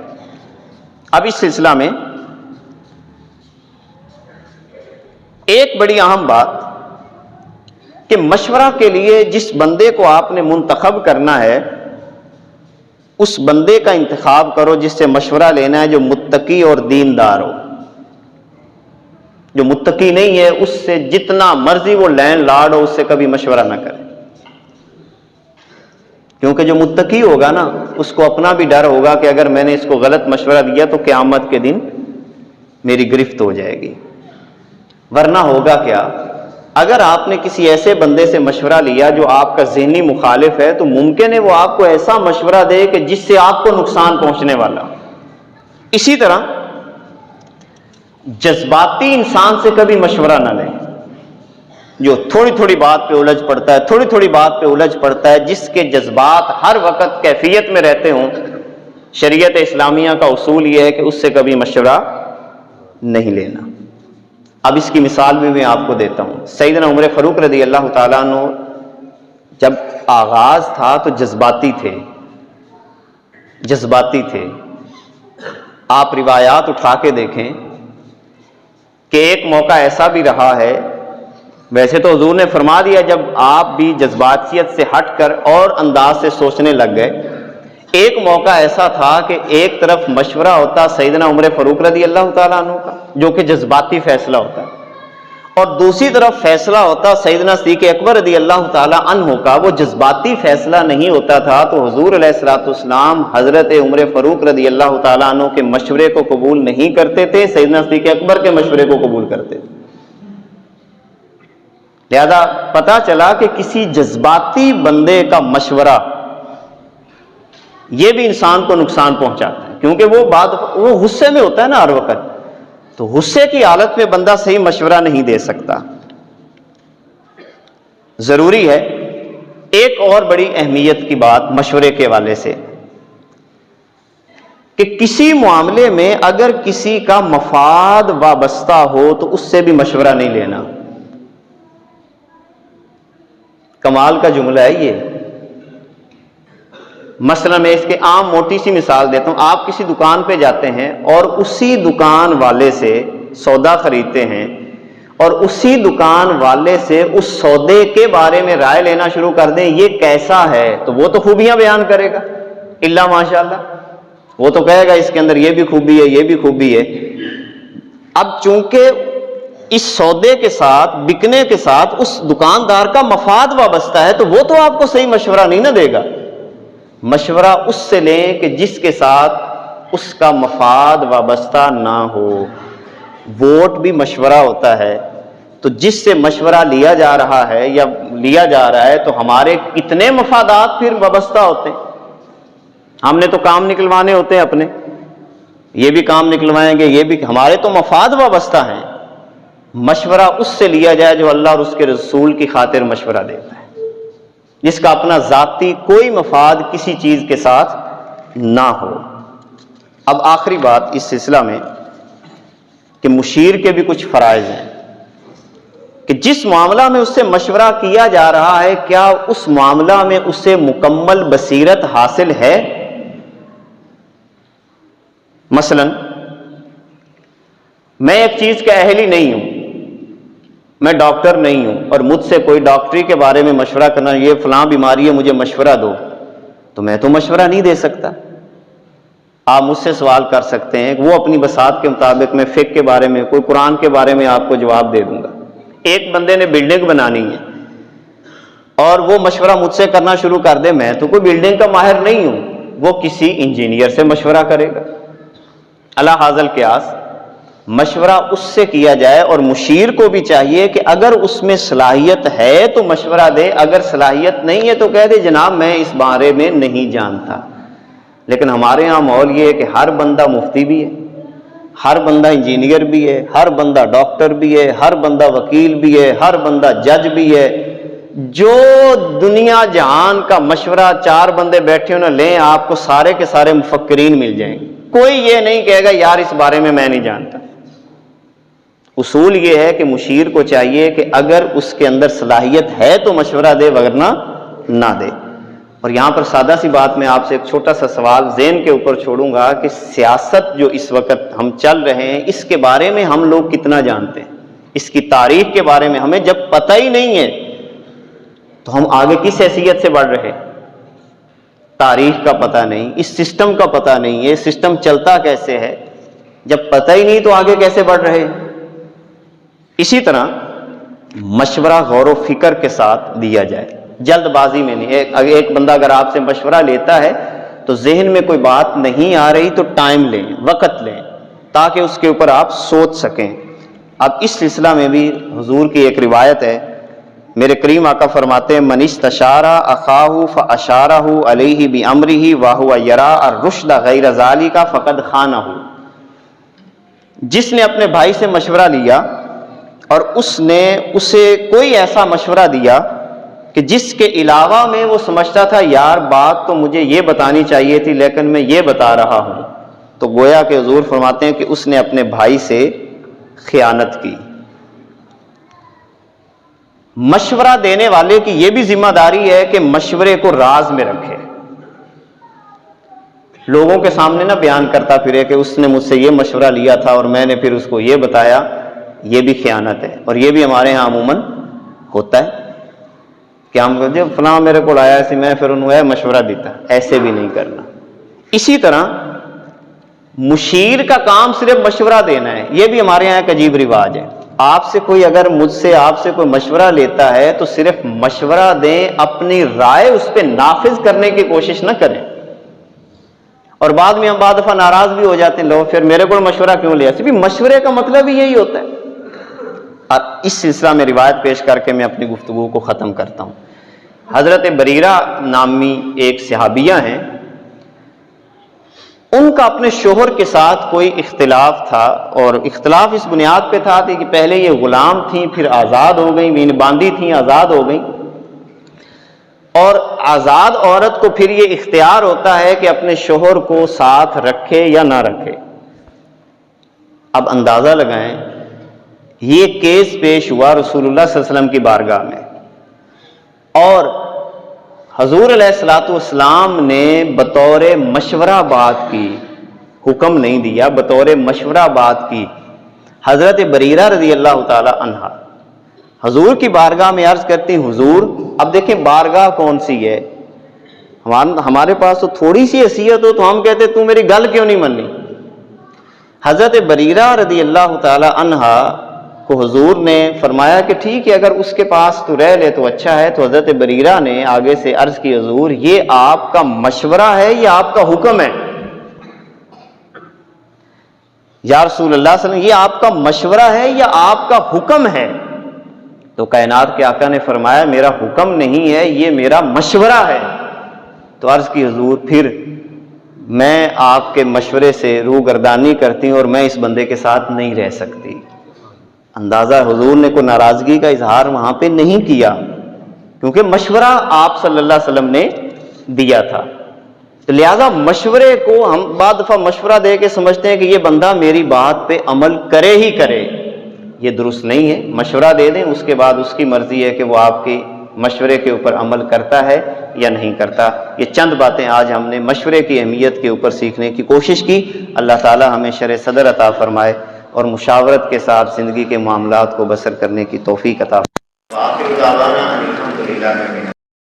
اب اس سلسلہ میں ایک بڑی اہم بات کہ مشورہ کے لیے جس بندے کو آپ نے منتخب کرنا ہے اس بندے کا انتخاب کرو جس سے مشورہ لینا ہے جو متقی اور دیندار ہو. جو متقی نہیں ہے اس سے جتنا مرضی وہ لینڈ لارڈ ہو اس سے کبھی مشورہ نہ کرے، کیونکہ جو متقی ہوگا نا اس کو اپنا بھی ڈر ہوگا کہ اگر میں نے اس کو غلط مشورہ دیا تو قیامت کے دن میری گرفت ہو جائے گی. ورنہ ہوگا کیا؟ اگر آپ نے کسی ایسے بندے سے مشورہ لیا جو آپ کا ذہنی مخالف ہے تو ممکن ہے وہ آپ کو ایسا مشورہ دے کہ جس سے آپ کو نقصان پہنچنے والا. اسی طرح جذباتی انسان سے کبھی مشورہ نہ لیں جو تھوڑی تھوڑی بات پہ الجھ پڑتا ہے، تھوڑی تھوڑی بات پہ الجھ پڑتا ہے، جس کے جذبات ہر وقت کیفیت میں رہتے ہوں. شریعت اسلامیہ کا اصول یہ ہے کہ اس سے کبھی مشورہ نہیں لینا. اب اس کی مثال بھی میں آپ کو دیتا ہوں. سیدنا عمر فاروق رضی اللہ تعالیٰ عنہ جب آغاز تھا تو جذباتی تھے. آپ روایات اٹھا کے دیکھیں کہ ایک موقع ایسا بھی رہا ہے، ویسے تو حضور نے فرما دیا جب آپ بھی جذباتیت سے ہٹ کر اور انداز سے سوچنے لگ گئے. ایک موقع ایسا تھا کہ ایک طرف مشورہ ہوتا سیدنا عمر فاروق رضی اللہ تعالیٰ عنہ کا جو کہ جذباتی فیصلہ ہوتا ہے، اور دوسری طرف فیصلہ ہوتا سیدنا صدیق اکبر رضی اللہ تعالیٰ عنہ کا. وہ جذباتی فیصلہ نہیں ہوتا تھا تو حضور علیہ الصلوۃ والسلام حضرت عمر فاروق رضی اللہ تعالیٰ عنہ کے مشورے کو قبول نہیں کرتے تھے، سیدنا صدیق اکبر کے مشورے کو قبول کرتے تھے. لہذا پتہ چلا کہ کسی جذباتی بندے کا مشورہ یہ بھی انسان کو نقصان پہنچاتا ہے، کیونکہ وہ غصے میں ہوتا ہے نا ہر وقت، تو غصے کی حالت میں بندہ صحیح مشورہ نہیں دے سکتا. ضروری ہے ایک اور بڑی اہمیت کی بات مشورے کے حوالے سے کہ کسی معاملے میں اگر کسی کا مفاد وابستہ ہو تو اس سے بھی مشورہ نہیں لینا. کمال کا جملہ ہے یہ. مثلا میں اس کے عام موٹی سی مثال دیتا ہوں. آپ کسی دکان پہ جاتے ہیں اور اسی دکان والے سے سودا خریدتے ہیں اور اسی دکان والے سے اس سودے کے بارے میں رائے لینا شروع کر دیں یہ کیسا ہے، تو وہ تو خوبیاں بیان کرے گا الا ماشاءاللہ. وہ تو کہے گا اس کے اندر یہ بھی خوبی ہے، یہ بھی خوبی ہے. اب چونکہ اس سودے کے ساتھ، بکنے کے ساتھ اس دکاندار کا مفاد وابستہ ہے تو وہ تو آپ کو صحیح مشورہ نہیں نہ دے گا. مشورہ اس سے لیں کہ جس کے ساتھ اس کا مفاد وابستہ نہ ہو. ووٹ بھی مشورہ ہوتا ہے، تو جس سے مشورہ لیا جا رہا ہے یا لیا جا رہا ہے تو ہمارے کتنے مفادات پھر وابستہ ہوتے ہیں. ہم نے تو کام نکلوانے ہوتے ہیں اپنے، یہ بھی کام نکلوائیں گے، یہ بھی، ہمارے تو مفاد وابستہ ہیں. مشورہ اس سے لیا جائے جو اللہ اور اس کے رسول کی خاطر مشورہ دیتا ہے، جس کا اپنا ذاتی کوئی مفاد کسی چیز کے ساتھ نہ ہو۔ اب آخری بات اس سلسلہ میں کہ مشیر کے بھی کچھ فرائض ہیں کہ جس معاملہ میں اس سے مشورہ کیا جا رہا ہے کیا اس معاملہ میں اسے مکمل بصیرت حاصل ہے؟ مثلا میں ایک چیز کا اہل ہی نہیں ہوں، میں ڈاکٹر نہیں ہوں، اور مجھ سے کوئی ڈاکٹری کے بارے میں مشورہ کرنا، یہ فلاں بیماری ہے مجھے مشورہ دو، تو میں تو مشورہ نہیں دے سکتا۔ آپ مجھ سے سوال کر سکتے ہیں، وہ اپنی بساط کے مطابق میں فقہ کے بارے میں، کوئی قرآن کے بارے میں آپ کو جواب دے دوں گا۔ ایک بندے نے بلڈنگ بنانی ہے اور وہ مشورہ مجھ سے کرنا شروع کر دے، میں تو کوئی بلڈنگ کا ماہر نہیں ہوں، وہ کسی انجینئر سے مشورہ کرے گا۔ علی ھذا القیاس مشورہ اس سے کیا جائے، اور مشیر کو بھی چاہیے کہ اگر اس میں صلاحیت ہے تو مشورہ دے، اگر صلاحیت نہیں ہے تو کہہ دے جناب میں اس بارے میں نہیں جانتا۔ لیکن ہمارے ہاں ماحول یہ ہے کہ ہر بندہ مفتی بھی ہے، ہر بندہ انجینئر بھی ہے، ہر بندہ ڈاکٹر بھی ہے، ہر بندہ وکیل بھی ہے، ہر بندہ جج بھی ہے۔ جو دنیا جہان کا مشورہ چار بندے بیٹھے ہونا لیں، آپ کو سارے کے سارے مفکرین مل جائیں گے، کوئی یہ نہیں کہے گا یار اس بارے میں نہیں جانتا۔ اصول یہ ہے کہ مشیر کو چاہیے کہ اگر اس کے اندر صلاحیت ہے تو مشورہ دے، ورنہ نہ دے۔ اور یہاں پر سادہ سی بات میں آپ سے ایک چھوٹا سا سوال ذہن کے اوپر چھوڑوں گا کہ سیاست جو اس وقت ہم چل رہے ہیں اس کے بارے میں ہم لوگ کتنا جانتے ہیں؟ اس کی تاریخ کے بارے میں ہمیں جب پتہ ہی نہیں ہے تو ہم آگے کس حیثیت سے بڑھ رہے؟ تاریخ کا پتہ نہیں، اس سسٹم کا پتہ نہیں ہے، سسٹم چلتا کیسے ہے، جب پتہ ہی نہیں تو آگے کیسے بڑھ رہے؟ اسی طرح مشورہ غور و فکر کے ساتھ دیا جائے، جلد بازی میں نہیں۔ ایک بندہ اگر آپ سے مشورہ لیتا ہے تو ذہن میں کوئی بات نہیں آ رہی تو ٹائم لیں، وقت لیں، تاکہ اس کے اوپر آپ سوچ سکیں۔ اب اس سلسلہ میں بھی حضور کی ایک روایت ہے، میرے کریم آقا فرماتے ہیں من استشار اخاہ فاشارہ علیہ بامرہ وہو یری الرشد غیر ذلک فقد خانہ۔ جس نے اپنے بھائی سے مشورہ لیا اور اس نے اسے کوئی ایسا مشورہ دیا کہ جس کے علاوہ میں وہ سمجھتا تھا یار بات تو مجھے یہ بتانی چاہیے تھی لیکن میں یہ بتا رہا ہوں، تو گویا کہ حضور فرماتے ہیں کہ اس نے اپنے بھائی سے خیانت کی۔ مشورہ دینے والے کی یہ بھی ذمہ داری ہے کہ مشورے کو راز میں رکھے، لوگوں کے سامنے نہ بیان کرتا پھرے کہ اس نے مجھ سے یہ مشورہ لیا تھا اور میں نے پھر اس کو یہ بتایا، یہ بھی خیانت ہے۔ اور یہ بھی ہمارے ہاں عموماً ہوتا ہے کہ ہم جب فلاں میرے کو آیا ایسے میں پھر انہوں مشورہ دیتا، ایسے بھی نہیں کرنا۔ اسی طرح مشیر کا کام صرف مشورہ دینا ہے، یہ بھی ہمارے یہاں ایک عجیب رواج ہے۔ آپ سے کوئی اگر مجھ سے آپ سے کوئی مشورہ لیتا ہے تو صرف مشورہ دیں، اپنی رائے اس پہ نافذ کرنے کی کوشش نہ کریں۔ اور بعد میں ہم بعض دفعہ ناراض بھی ہو جاتے ہیں، لوگ پھر میرے کو مشورہ کیوں لیا؟ صرف مشورے کا مطلب ہی یہی ہوتا ہے۔ اور اس سلسلہ میں روایت پیش کر کے میں اپنی گفتگو کو ختم کرتا ہوں۔ حضرت بریرہ نامی ایک صحابیہ ہیں، ان کا اپنے شوہر کے ساتھ کوئی اختلاف تھا، اور اختلاف اس بنیاد پہ تھا کہ پہلے یہ غلام تھیں پھر آزاد ہو گئیں، مین باندھی تھیں آزاد ہو گئیں، اور آزاد عورت کو پھر یہ اختیار ہوتا ہے کہ اپنے شوہر کو ساتھ رکھے یا نہ رکھے۔ اب اندازہ لگائیں، یہ کیس پیش ہوا رسول اللہ صلی اللہ علیہ وسلم کی بارگاہ میں، اور حضور علیہ الصلوۃ والسلام نے بطور مشورہ بات کی، حکم نہیں دیا، بطور مشورہ بات کی۔ حضرت بریرہ رضی اللہ تعالی عنہا حضور کی بارگاہ میں عرض کرتی حضور، اب دیکھیں بارگاہ کون سی ہے، ہمارے پاس تو تھوڑی سی حیثیت ہو تو ہم کہتے تو میری گل کیوں نہیں منی۔ حضرت بریرہ رضی اللہ تعالی عنہا کو حضور نے فرمایا کہ ٹھیک ہے اگر اس کے پاس تو رہ لے تو اچھا ہے۔ تو حضرت بریرہ نے آگے سے عرض کی حضور یہ آپ کا مشورہ ہے یا آپ کا حکم ہے؟ یا رسول اللہ صلی اللہ علیہ وسلم یہ آپ کا مشورہ ہے یا آپ کا حکم ہے؟ تو کائنات کے آقا نے فرمایا میرا حکم نہیں ہے، یہ میرا مشورہ ہے۔ تو عرض کی حضور پھر میں آپ کے مشورے سے روگردانی کرتی ہوں اور میں اس بندے کے ساتھ نہیں رہ سکتی۔ اندازہ حضور نے کوئی ناراضگی کا اظہار وہاں پہ نہیں کیا، کیونکہ مشورہ آپ صلی اللہ علیہ وسلم نے دیا تھا۔ تو لہذا مشورے کو ہم بعض دفعہ مشورہ دے کے سمجھتے ہیں کہ یہ بندہ میری بات پہ عمل کرے ہی کرے، یہ درست نہیں ہے۔ مشورہ دے دیں، اس کے بعد اس کی مرضی ہے کہ وہ آپ کی مشورے کے اوپر عمل کرتا ہے یا نہیں کرتا۔ یہ چند باتیں آج ہم نے مشورے کی اہمیت کے اوپر سیکھنے کی کوشش کی۔ اللہ تعالی ہمیں شرح صدر عطا فرمائے اور مشاورت کے ساتھ زندگی کے معاملات کو بسر کرنے کی توفیق عطا فرمائے۔